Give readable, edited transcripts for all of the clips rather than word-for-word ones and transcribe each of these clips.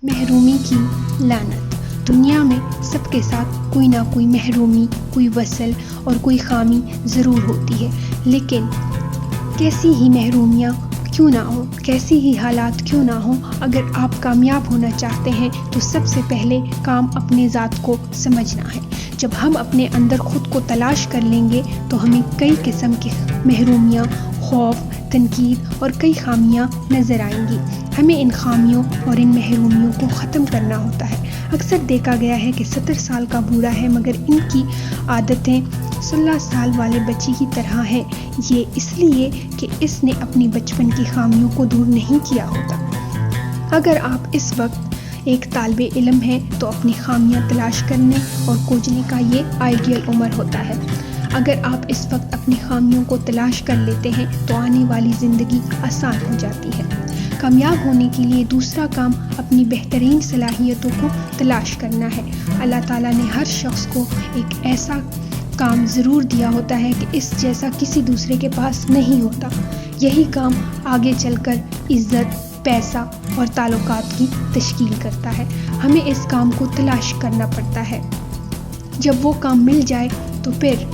محرومی کی لعنت۔ دنیا میں سب کے ساتھ کوئی نہ کوئی محرومی، کوئی وصل اور کوئی خامی ضرور ہوتی ہے، لیکن کیسی ہی محرومیاں کیوں نہ ہوں، کیسی ہی حالات کیوں نہ ہوں، اگر آپ کامیاب ہونا چاہتے ہیں تو سب سے پہلے کام اپنے ذات کو سمجھنا ہے۔ جب ہم اپنے اندر خود کو تلاش کر لیں گے تو ہمیں کئی قسم کی محرومیاں، خوف، تنقید اور کئی خامیاں نظر آئیں گی۔ ہمیں ان خامیوں اور ان محرومیوں کو ختم کرنا ہوتا ہے۔ اکثر دیکھا گیا ہے کہ 70 سال کا بوڑھا ہے مگر ان کی عادتیں 16 سال والے بچے کی طرح ہیں۔ یہ اس لیے کہ اس نے اپنی بچپن کی خامیوں کو دور نہیں کیا ہوتا۔ اگر آپ اس وقت ایک طالب علم ہیں تو اپنی خامیاں تلاش کرنے اور کھوجنے کا یہ آئیڈیل عمر ہوتا ہے۔ اگر آپ اس وقت اپنی خامیوں کو تلاش کر لیتے ہیں تو آنے والی زندگی آسان ہو جاتی ہے۔ کامیاب ہونے کے لیے دوسرا کام اپنی بہترین صلاحیتوں کو تلاش کرنا ہے۔ اللہ تعالیٰ نے ہر شخص کو ایک ایسا کام ضرور دیا ہوتا ہے کہ اس جیسا کسی دوسرے کے پاس نہیں ہوتا۔ یہی کام آگے چل کر عزت، پیسہ اور تعلقات کی تشکیل کرتا ہے۔ ہمیں اس کام کو تلاش کرنا پڑتا ہے۔ جب وہ کام مل جائے تو پھر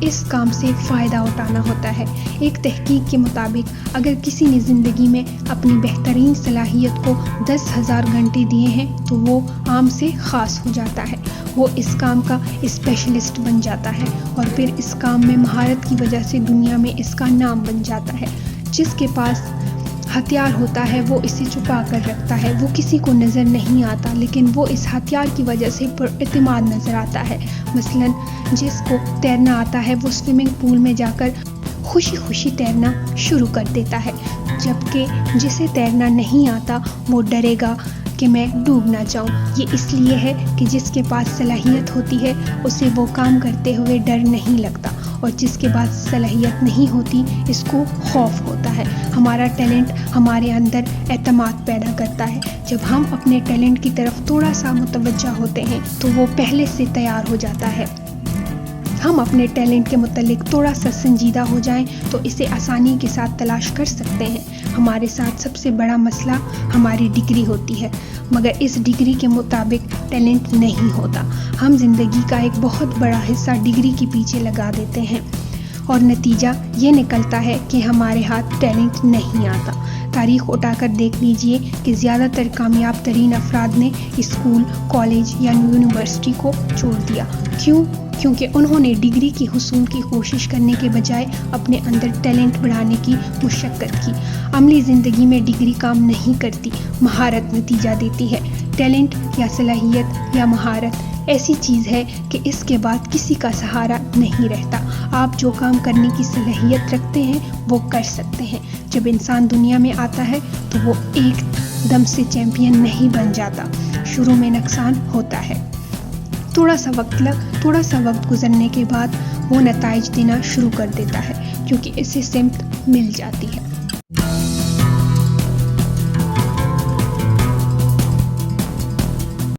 اس کام سے فائدہ اٹھانا ہوتا ہے۔ ایک تحقیق کے مطابق اگر کسی نے زندگی میں اپنی بہترین صلاحیت کو 10,000 گھنٹے دیے ہیں تو وہ عام سے خاص ہو جاتا ہے۔ وہ اس کام کا اسپیشلسٹ بن جاتا ہے اور پھر اس کام میں مہارت کی وجہ سے دنیا میں اس کا نام بن جاتا ہے۔ جس کے پاس ہتھیار ہوتا ہے وہ اسے چھپا کر رکھتا ہے، وہ کسی کو نظر نہیں آتا، لیکن وہ اس ہتھیار کی وجہ سے پر اعتماد نظر آتا ہے۔ مثلاً جس کو تیرنا آتا ہے وہ سوئمنگ پول میں جا کر خوشی خوشی تیرنا شروع کر دیتا ہے، جبکہ جسے تیرنا نہیں آتا وہ ڈرے گا کہ میں ڈوب نہ جاؤں۔ یہ اس لیے ہے کہ جس کے پاس صلاحیت ہوتی ہے اسے وہ کام کرتے ہوئے ڈر نہیں لگتا، اور جس کے پاس صلاحیت نہیں ہوتی اس کو خوف ہوتا ہے۔ ہمارا ٹیلنٹ ہمارے اندر اعتماد پیدا کرتا ہے۔ جب ہم اپنے ٹیلنٹ کی طرف تھوڑا سا متوجہ ہوتے ہیں تو وہ پہلے سے تیار ہو جاتا ہے۔ ہم اپنے ٹیلنٹ کے متعلق تھوڑا سا سنجیدہ ہو جائیں تو اسے آسانی کے ساتھ تلاش کر سکتے ہیں۔ ہمارے ساتھ سب سے بڑا مسئلہ ہماری ڈگری ہوتی ہے، مگر اس ڈگری کے مطابق ٹیلنٹ نہیں ہوتا۔ ہم زندگی کا ایک بہت بڑا حصہ ڈگری کے پیچھے لگا دیتے ہیں اور نتیجہ یہ نکلتا ہے کہ ہمارے ہاتھ ٹیلنٹ نہیں آتا۔ تاریخ اٹھا کر دیکھ لیجئے کہ زیادہ تر کامیاب ترین افراد نے اسکول، کالج یا یونیورسٹی کو چھوڑ دیا۔ کیوں؟ کیونکہ انہوں نے ڈگری کی حصول کی کوشش کرنے کے بجائے اپنے اندر ٹیلنٹ بڑھانے کی مشقت کی۔ عملی زندگی میں ڈگری کام نہیں کرتی، مہارت نتیجہ دیتی ہے۔ ٹیلنٹ یا صلاحیت یا مہارت ایسی چیز ہے کہ اس کے بعد کسی کا سہارا نہیں رہتا۔ آپ جو کام کرنے کی صلاحیت رکھتے ہیں وہ کر سکتے ہیں۔ جب انسان دنیا میں آتا ہے تو وہ ایک دم سے چیمپئن نہیں بن جاتا، شروع میں نقصان ہوتا ہے۔ تھوڑا سا وقت گزرنے کے بعد وہ نتائج دینا شروع کر دیتا ہے، کیونکہ اسے سمت مل جاتی ہے۔